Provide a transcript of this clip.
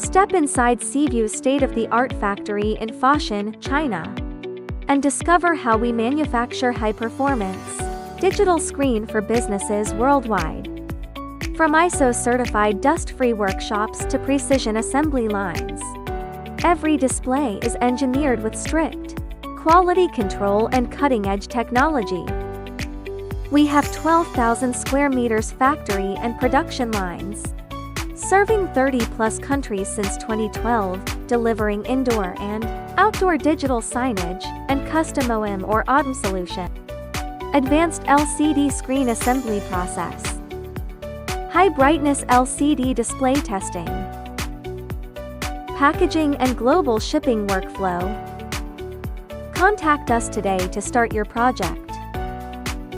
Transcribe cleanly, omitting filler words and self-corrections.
Step inside Seaview's state-of-the-art factory in Foshan, China, and discover how we manufacture high-performance digital screen for businesses worldwide. From ISO-certified dust-free workshops to precision assembly lines, every display is engineered with strict quality control and cutting-edge technology. We have 12,000 square meters factory and production lines, serving 30-plus countries since 2012, delivering indoor and outdoor digital signage and custom OEM or AUTOM solution. Advanced LCD screen assembly process. High-brightness LCD display testing. Packaging and global shipping workflow. Contact us today to start your project.